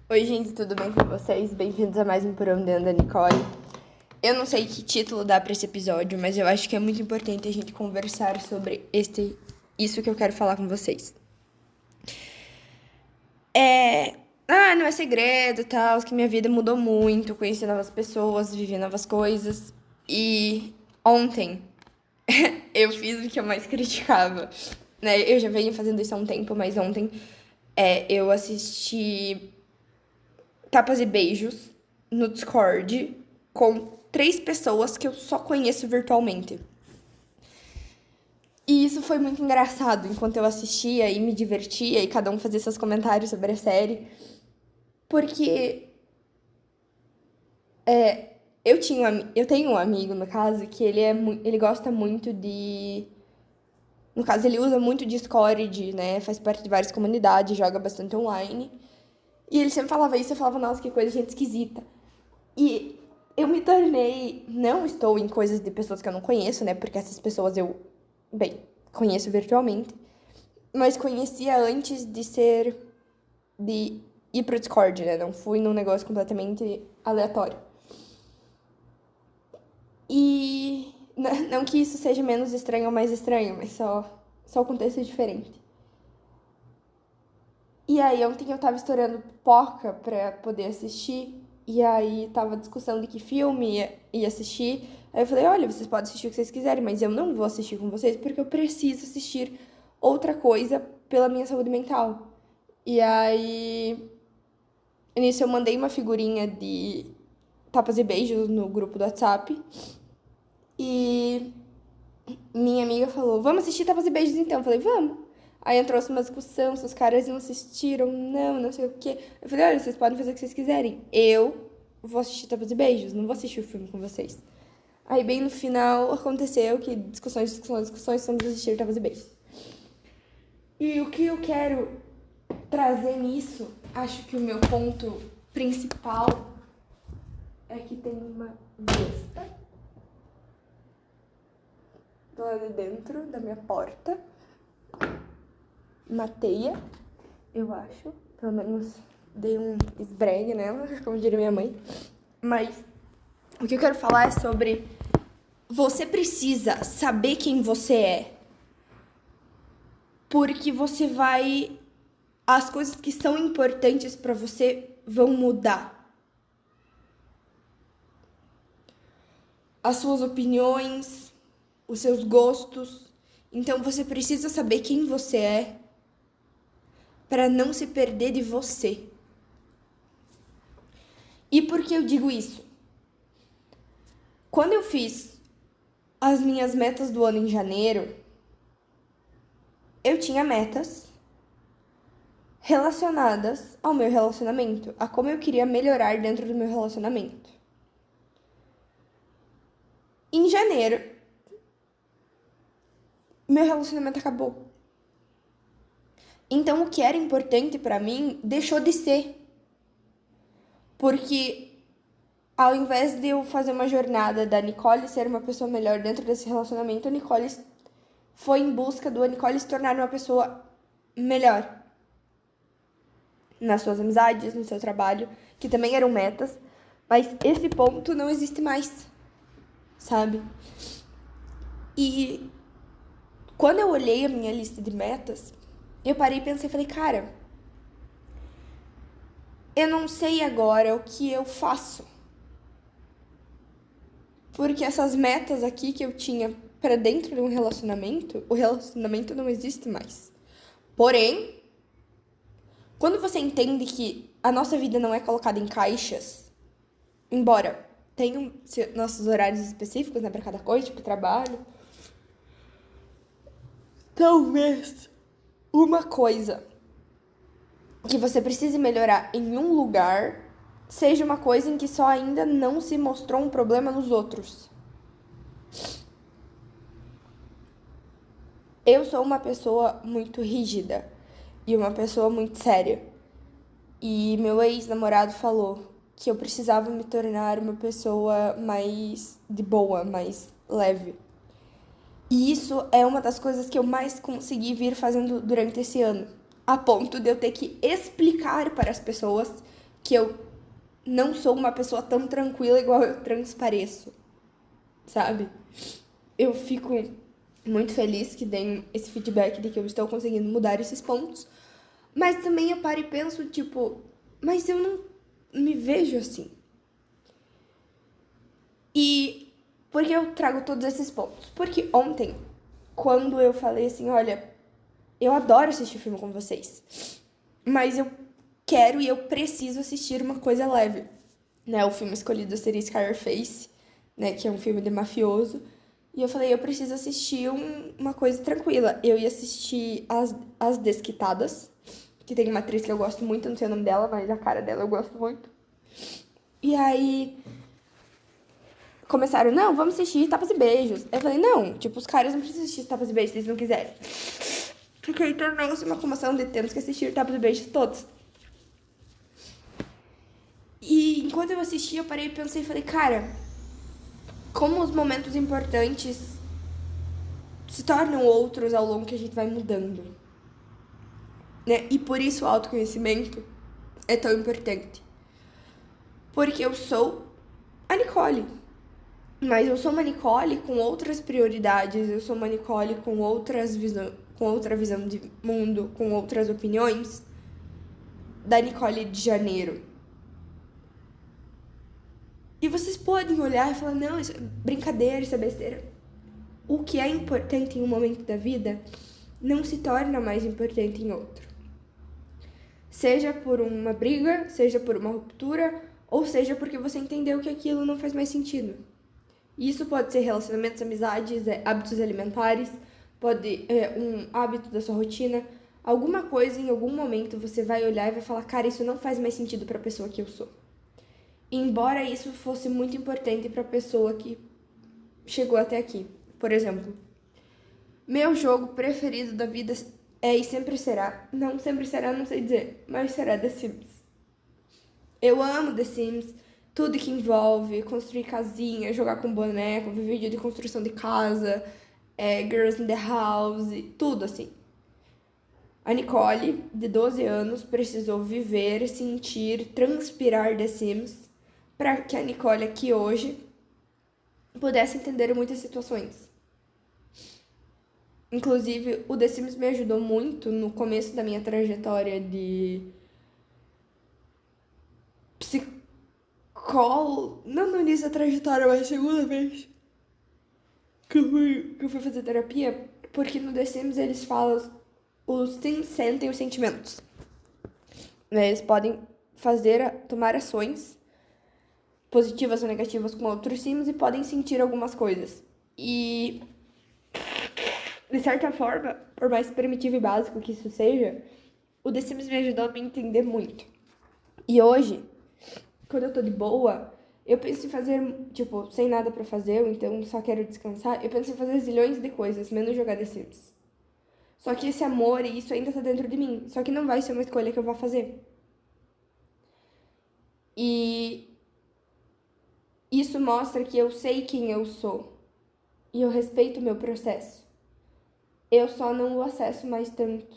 Oi, gente, tudo bem com vocês? Bem-vindos a mais um Por Onde Anda Nicole. Eu não sei que título dá pra esse episódio, mas eu acho que é muito importante a gente conversar sobre isso que eu quero falar com vocês. Não é segredo e tal, que minha vida mudou muito, conheci novas pessoas, vivi novas coisas. E ontem eu fiz o que eu mais criticava, né? Eu já venho fazendo isso há um tempo, mas ontem eu assisti Tapas e Beijos no Discord com 3 pessoas que eu só conheço virtualmente. E isso foi muito engraçado enquanto eu assistia e me divertia e cada um fazia seus comentários sobre a série. Porque eu tenho um amigo, no caso, que ele gosta muito de. No caso, ele usa muito Discord, né? Faz parte de várias comunidades, joga bastante online. E ele sempre falava isso, eu falava, nossa, que coisa de gente esquisita. E eu me tornei. Não estou em coisas de pessoas que eu não conheço, né? Porque essas pessoas bem, conheço virtualmente. Mas conhecia antes de ser. De ir pro Discord, né? Não fui num negócio completamente aleatório. E. Não que isso seja menos estranho ou mais estranho, mas só o contexto é diferente. E aí, ontem eu tava estourando pipoca pra poder assistir. E aí, tava discussão de que filme ia assistir. Aí eu falei: olha, vocês podem assistir o que vocês quiserem, mas eu não vou assistir com vocês porque eu preciso assistir outra coisa pela minha saúde mental. E aí, nisso eu mandei uma figurinha de tapas e beijos no grupo do WhatsApp. E minha amiga falou: vamos assistir tapas e beijos então. Eu falei: vamos. Aí entrou uma discussão se os caras não assistiram, não sei o quê. Eu falei: olha, vocês podem fazer o que vocês quiserem. Eu vou assistir tapas e beijos, não vou assistir o filme com vocês. Aí, bem no final, aconteceu que discussões, fomos assistir tapas e beijos. E o que eu quero trazer nisso, acho que o meu ponto principal é que tem uma besta do lado de dentro da minha porta. Uma teia, eu acho. Pelo menos dei um esbregue nela, como diria minha mãe. Mas o que eu quero falar é sobre você precisa saber quem você é. Porque você vai. As coisas que são importantes pra você vão mudar. As suas opiniões, os seus gostos. Então você precisa saber quem você é para não se perder de você. E por que eu digo isso? Quando eu fiz as minhas metas do ano em janeiro, eu tinha metas relacionadas ao meu relacionamento, a como eu queria melhorar dentro do meu relacionamento. Em janeiro, meu relacionamento acabou. Então, o que era importante pra mim deixou de ser. Porque ao invés de eu fazer uma jornada da Nicole ser uma pessoa melhor dentro desse relacionamento, a Nicole foi em busca do Nicole se tornar uma pessoa melhor. Nas suas amizades, no seu trabalho, que também eram metas. Mas esse ponto não existe mais, sabe? E quando eu olhei a minha lista de metas, eu parei e pensei, falei, cara, eu não sei agora o que eu faço. Porque essas metas aqui que eu tinha pra dentro de um relacionamento, o relacionamento não existe mais. Porém, quando você entende que a nossa vida não é colocada em caixas, embora tenham nossos horários específicos, né, pra cada coisa, tipo trabalho, talvez uma coisa que você precise melhorar em um lugar seja uma coisa em que só ainda não se mostrou um problema nos outros. Eu sou uma pessoa muito rígida e uma pessoa muito séria. E meu ex-namorado falou que eu precisava me tornar uma pessoa mais de boa, mais leve. E isso é uma das coisas que eu mais consegui vir fazendo durante esse ano. A ponto de eu ter que explicar para as pessoas que eu não sou uma pessoa tão tranquila igual eu transpareço, sabe? Eu fico muito feliz que deem esse feedback de que eu estou conseguindo mudar esses pontos, mas também eu paro e penso, tipo, mas eu não me vejo assim. E por que eu trago todos esses pontos? Porque ontem, quando eu falei assim, olha, eu adoro assistir filme com vocês, mas eu quero e eu preciso assistir uma coisa leve, né? O filme escolhido seria Scarface, né? Que é um filme de mafioso. E eu falei, eu preciso assistir uma coisa tranquila. Eu ia assistir As Desquitadas, que tem uma atriz que eu gosto muito, não sei o nome dela, mas a cara dela eu gosto muito. E aí começaram, não, vamos assistir Tapas e Beijos. Eu falei, não, tipo, os caras não precisam assistir Tapas e Beijos se eles não quiserem. Porque aí tornou-se uma comoção de temos que assistir Tapas e Beijos todos. E enquanto eu assistia, eu parei e pensei e falei, cara, como os momentos importantes se tornam outros ao longo que a gente vai mudando, né? E por isso o autoconhecimento é tão importante. Porque eu sou a Nicole. Mas eu sou uma Nicole com outras prioridades, eu sou uma Nicole com com outra visão de mundo, com outras opiniões da Nicole de janeiro. E vocês podem olhar e falar, não, isso é brincadeira, isso é besteira. O que é importante em um momento da vida não se torna mais importante em outro. Seja por uma briga, seja por uma ruptura, ou seja porque você entendeu que aquilo não faz mais sentido. Isso pode ser relacionamentos, amizades, hábitos alimentares, pode um hábito da sua rotina. Alguma coisa, em algum momento, você vai olhar e vai falar, cara, isso não faz mais sentido para a pessoa que eu sou. Embora isso fosse muito importante para a pessoa que chegou até aqui. Por exemplo, meu jogo preferido da vida é e sempre será, não sempre será, não sei dizer, mas será The Sims. Eu amo The Sims, tudo que envolve construir casinha, jogar com boneco, ver vídeo de construção de casa, Girls in the House, tudo assim. A Nicole, de 12 anos, precisou viver, sentir, transpirar The Sims para que a Nicole aqui hoje pudesse entender muitas situações. Inclusive, o The Sims me ajudou muito no começo da minha trajetória de não no início da trajetória, mas segunda vez que eu fui fazer terapia, porque no The Sims eles falam os Sims sentem os sentimentos. Eles podem tomar ações positivas ou negativas com outros Sims e podem sentir algumas coisas. E, de certa forma, por mais primitivo e básico que isso seja, o The Sims me ajudou a me entender muito. E hoje, quando eu tô de boa, eu penso em fazer, tipo, sem nada pra fazer, ou então só quero descansar, eu penso em fazer zilhões de coisas, menos jogar The Sims. Só que esse amor e isso ainda tá dentro de mim, só que não vai ser uma escolha que eu vou fazer. E isso mostra que eu sei quem eu sou e eu respeito o meu processo. Eu só não o acesso mais tanto,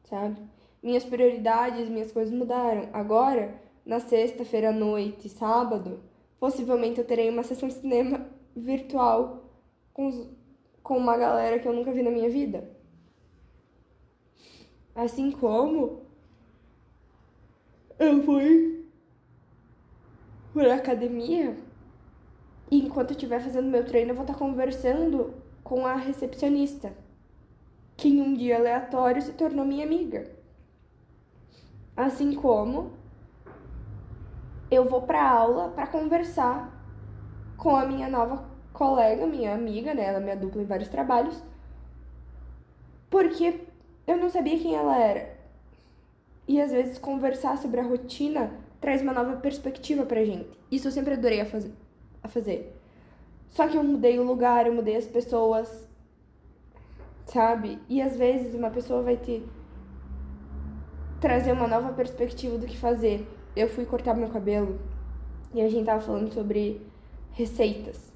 sabe? Minhas prioridades, minhas coisas mudaram. Agora, na sexta-feira à noite, sábado, possivelmente eu terei uma sessão de cinema virtual com uma galera que eu nunca vi na minha vida. Assim como eu fui pra academia e enquanto eu estiver fazendo meu treino eu vou estar conversando com a recepcionista, que em um dia aleatório se tornou minha amiga. Assim como eu vou pra aula pra conversar com a minha nova colega, minha amiga, né? Ela é minha dupla em vários trabalhos, porque eu não sabia quem ela era. E às vezes conversar sobre a rotina traz uma nova perspectiva pra gente. Isso eu sempre adorei a fazer. Só que eu mudei o lugar, eu mudei as pessoas, sabe? E às vezes uma pessoa vai te trazer uma nova perspectiva do que fazer. Eu fui cortar meu cabelo e a gente tava falando sobre receitas.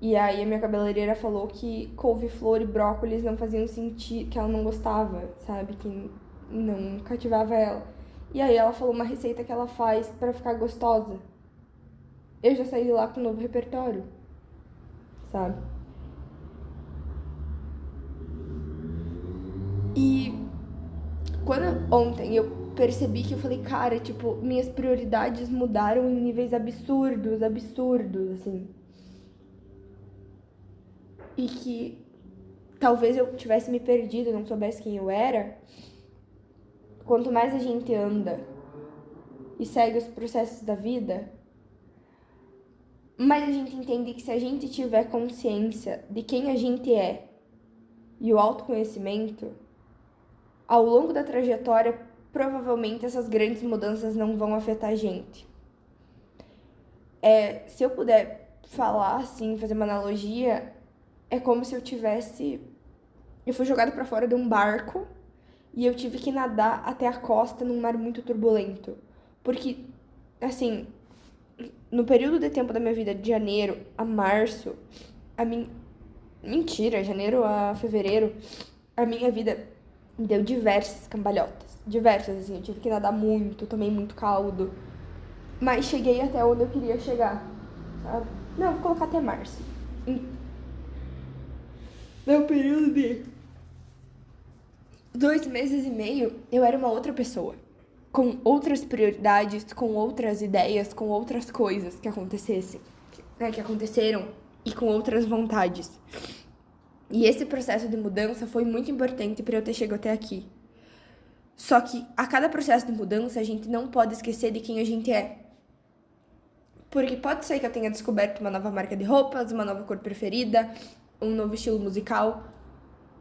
E aí a minha cabeleireira falou que couve-flor e brócolis não faziam sentido, que ela não gostava, sabe? Que não cativava ela. E aí ela falou uma receita que ela faz pra ficar gostosa. Eu já saí de lá com um novo repertório, sabe? E quando ontem eu percebi que eu falei, cara, tipo, minhas prioridades mudaram em níveis absurdos, absurdos, assim. E que talvez eu tivesse me perdido, não soubesse quem eu era. Quanto mais a gente anda e segue os processos da vida, mais a gente entende que se a gente tiver consciência de quem a gente é e o autoconhecimento, ao longo da trajetória, provavelmente essas grandes mudanças não vão afetar a gente. Se eu puder falar assim, fazer uma analogia, é como se eu tivesse. Eu fui jogada para fora de um barco e eu tive que nadar até a costa num mar muito turbulento. Porque, assim, no período de tempo da minha vida, de janeiro a março, a minha. Mentira, janeiro a fevereiro, a minha vida deu diversas cambalhotas. Diversas, assim. Eu tive que nadar muito, tomei muito caldo. Mas cheguei até onde eu queria chegar, sabe? Não, vou colocar até março. No período de 2 meses e meio, eu era uma outra pessoa. Com outras prioridades, com outras ideias, com outras coisas que acontecessem, né? Que aconteceram e com outras vontades. E esse processo de mudança foi muito importante para eu ter chegado até aqui. Só que a cada processo de mudança, a gente não pode esquecer de quem a gente é. Porque pode ser que eu tenha descoberto uma nova marca de roupas, uma nova cor preferida, um novo estilo musical.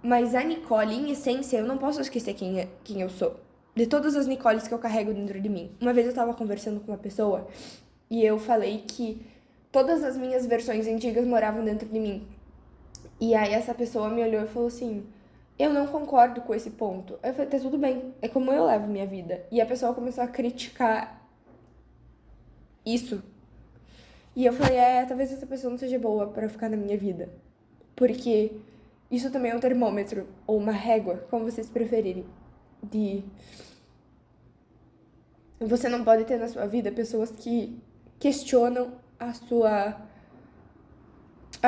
Mas a Nicole, em essência, eu não posso esquecer quem eu sou. De todas as Nicoles que eu carrego dentro de mim. Uma vez eu tava conversando com uma pessoa e eu falei que todas as minhas versões antigas moravam dentro de mim. E aí essa pessoa me olhou e falou assim: eu não concordo com esse ponto. Eu falei: tá tudo bem, é como eu levo minha vida. E a pessoa começou a criticar isso. E eu falei: talvez essa pessoa não seja boa pra ficar na minha vida. Porque isso também é um termômetro, ou uma régua, como vocês preferirem, de você não pode ter na sua vida pessoas que questionam as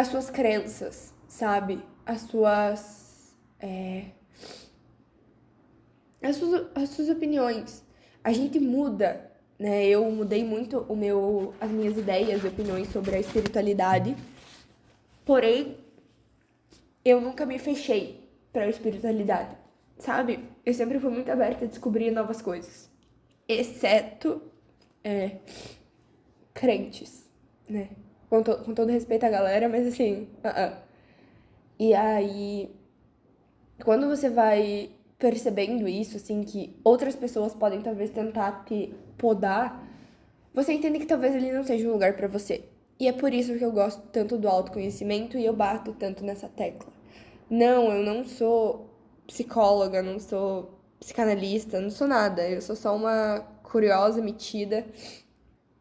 suas crenças, sabe? As suas opiniões. A gente muda, né? Eu mudei muito as minhas ideias e opiniões sobre a espiritualidade. Porém, eu nunca me fechei pra espiritualidade, sabe? Eu sempre fui muito aberta a descobrir novas coisas. Exceto crentes, né? Com todo respeito à galera, mas assim, E aí, quando você vai percebendo isso, assim, que outras pessoas podem talvez tentar te podar, você entende que talvez ele não seja um lugar pra você. E é por isso que eu gosto tanto do autoconhecimento e eu bato tanto nessa tecla. Não, eu não sou psicóloga, não sou psicanalista, não sou nada. Eu sou só uma curiosa, metida,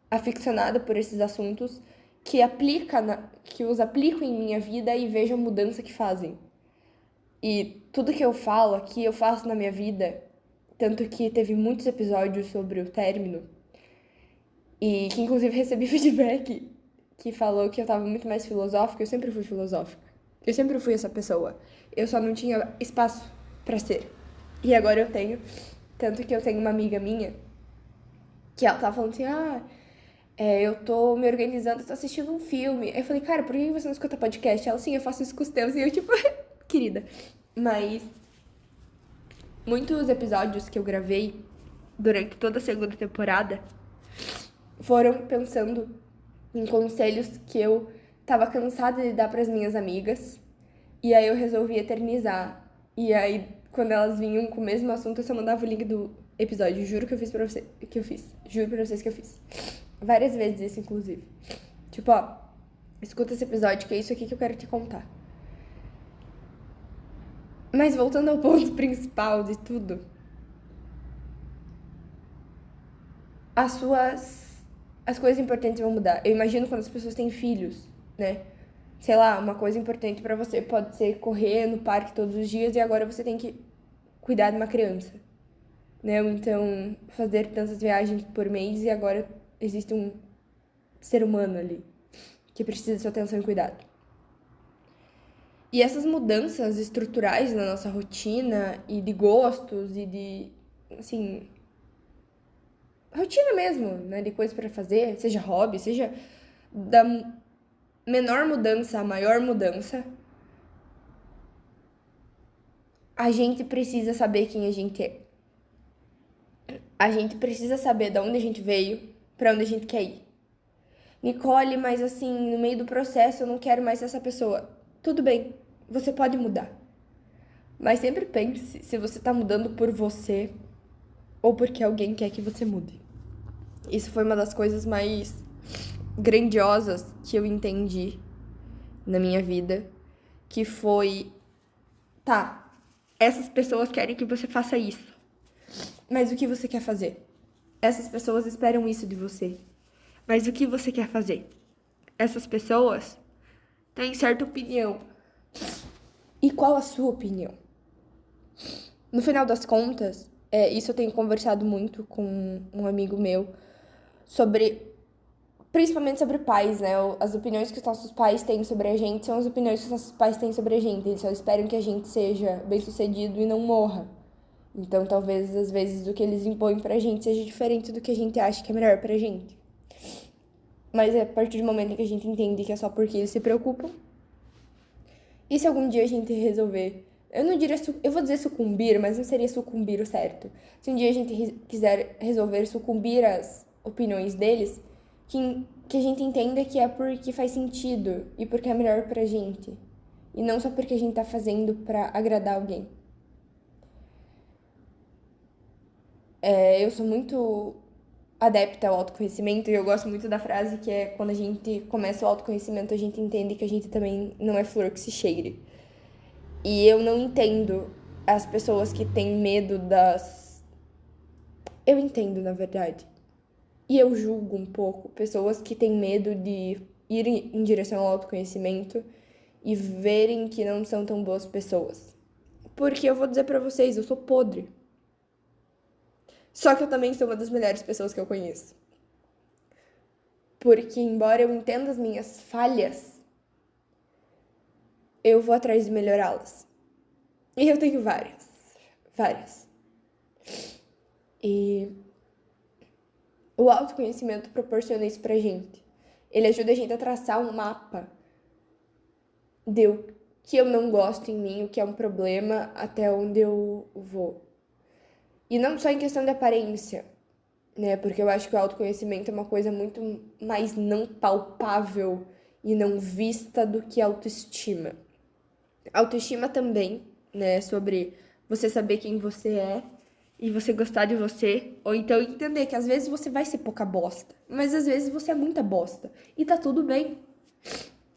aficionada por esses assuntos que os aplico em minha vida e vejo a mudança que fazem. E tudo que eu falo aqui, eu faço na minha vida, tanto que teve muitos episódios sobre o término e que inclusive recebi feedback que falou que eu tava muito mais filosófica. Eu sempre fui filosófica. Eu sempre fui essa pessoa. Eu só não tinha espaço pra ser. E agora eu tenho. Tanto que eu tenho uma amiga minha que ela tava falando assim: eu tô me organizando, tô assistindo um filme. Aí eu falei: cara, por que você não escuta podcast? Ela: sim, eu faço isso com os teus. E eu, tipo, querida. Mas muitos episódios que eu gravei durante toda a segunda temporada foram pensando em conselhos que eu tava cansada de dar pras minhas amigas. E aí eu resolvi eternizar. E aí, quando elas vinham com o mesmo assunto, eu só mandava o link do episódio. Juro que eu fiz pra você. Que eu fiz. Juro pra vocês que eu fiz. Várias vezes isso, inclusive. Tipo, escuta esse episódio que é isso aqui que eu quero te contar. Mas voltando ao ponto principal de tudo. As coisas importantes vão mudar. Eu imagino quando as pessoas têm filhos, né? Sei lá, uma coisa importante pra você pode ser correr no parque todos os dias e agora você tem que cuidar de uma criança. né? Ou então fazer tantas viagens por mês e agora existe um ser humano ali que precisa de sua atenção e cuidado. E essas mudanças estruturais na nossa rotina e de gostos e de, assim, rotina mesmo, né? De coisas para fazer, seja hobby, seja da menor mudança à maior mudança, a gente precisa saber quem a gente é. A gente precisa saber de onde a gente veio, para onde a gente quer ir. Nicole, mas assim, no meio do processo eu não quero mais ser essa pessoa. Tudo bem, você pode mudar. Mas sempre pense se você tá mudando por você ou porque alguém quer que você mude. Isso foi uma das coisas mais grandiosas que eu entendi na minha vida, que foi, tá, essas pessoas querem que você faça isso, mas o que você quer fazer? Essas pessoas esperam isso de você, mas o que você quer fazer? Essas pessoas têm certa opinião. E qual a sua opinião? No final das contas, isso eu tenho conversado muito com um amigo meu sobre, principalmente sobre pais, né? As opiniões que os nossos pais têm sobre a gente são as opiniões que os nossos pais têm sobre a gente. Eles só esperam que a gente seja bem-sucedido e não morra. Então, talvez, às vezes, o que eles impõem pra gente seja diferente do que a gente acha que é melhor pra gente. Mas é a partir do momento em que a gente entende que é só porque eles se preocupam. E se algum dia a gente resolver, eu não diria, eu vou dizer sucumbir, mas não seria sucumbir o certo. Se um dia a gente quiser resolver sucumbir às opiniões deles, que a gente entenda que é porque faz sentido e porque é melhor pra gente. E não só porque a gente tá fazendo pra agradar alguém. Eu sou muito adepta ao autoconhecimento e eu gosto muito da frase que é quando a gente começa o autoconhecimento, a gente entende que a gente também não é flor que se cheire. E eu não entendo as pessoas que têm medo das. Eu entendo, na verdade. E eu julgo um pouco pessoas que têm medo de ir em direção ao autoconhecimento e verem que não são tão boas pessoas. Porque eu vou dizer pra vocês, eu sou podre. Só que eu também sou uma das melhores pessoas que eu conheço. Porque, embora eu entenda as minhas falhas, eu vou atrás de melhorá-las. E eu tenho várias. Várias. E o autoconhecimento proporciona isso pra gente. Ele ajuda a gente a traçar um mapa de o que eu não gosto em mim, o que é um problema, até onde eu vou. E não só em questão de aparência, né? Porque eu acho que o autoconhecimento é uma coisa muito mais não palpável e não vista do que autoestima. Autoestima também, né? Sobre você saber quem você é e você gostar de você. Ou então entender que às vezes você vai ser pouca bosta, mas às vezes você é muita bosta. E tá tudo bem.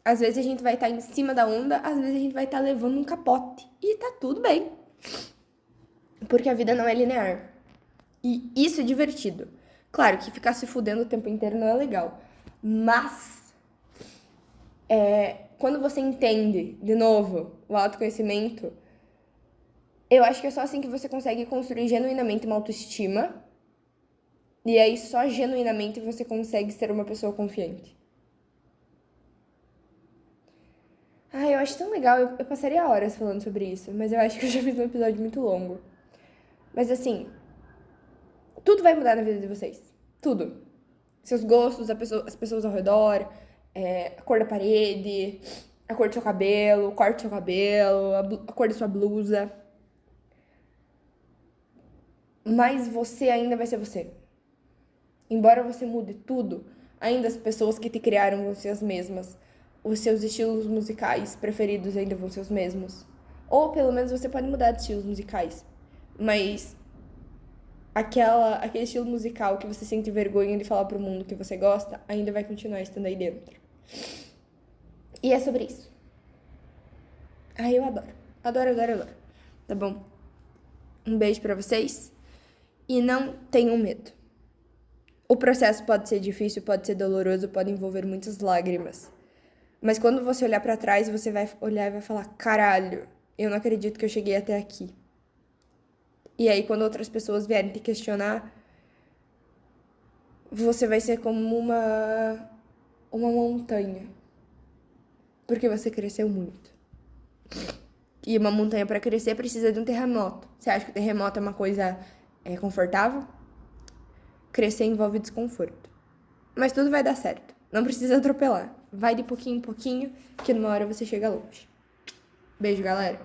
Às vezes a gente vai estar em cima da onda, às vezes a gente vai estar levando um capote. E tá tudo bem. Porque a vida não é linear. E isso é divertido. Claro que ficar se fudendo o tempo inteiro não é legal. Mas quando você entende, de novo, o autoconhecimento, eu acho que é só assim que você consegue construir genuinamente uma autoestima. E aí só genuinamente você consegue ser uma pessoa confiante. Eu acho tão legal, eu passaria horas falando sobre isso, mas eu acho que eu já fiz um episódio muito longo. Mas assim, tudo vai mudar na vida de vocês. Tudo. Seus gostos, as pessoas ao redor, a cor da parede, a cor do seu cabelo, o corte do seu cabelo, a cor da sua blusa. Mas você ainda vai ser você. Embora você mude tudo, ainda as pessoas que te criaram vão ser as mesmas. Os seus estilos musicais preferidos ainda vão ser os mesmos. Ou pelo menos você pode mudar de estilos musicais. Mas aquele estilo musical que você sente vergonha de falar pro mundo que você gosta, ainda vai continuar estando aí dentro. E é sobre isso. Eu adoro. Adoro, adoro, adoro. Tá bom? Um beijo pra vocês. E não tenham medo. O processo pode ser difícil, pode ser doloroso, pode envolver muitas lágrimas. Mas quando você olhar pra trás, você vai olhar e vai falar: caralho, eu não acredito que eu cheguei até aqui. E aí, quando outras pessoas vierem te questionar, você vai ser como uma montanha. Porque você cresceu muito. E uma montanha para crescer precisa de um terremoto. Você acha que o terremoto é uma coisa confortável? Crescer envolve desconforto. Mas tudo vai dar certo. Não precisa atropelar. Vai de pouquinho em pouquinho, que numa hora você chega longe. Beijo, galera.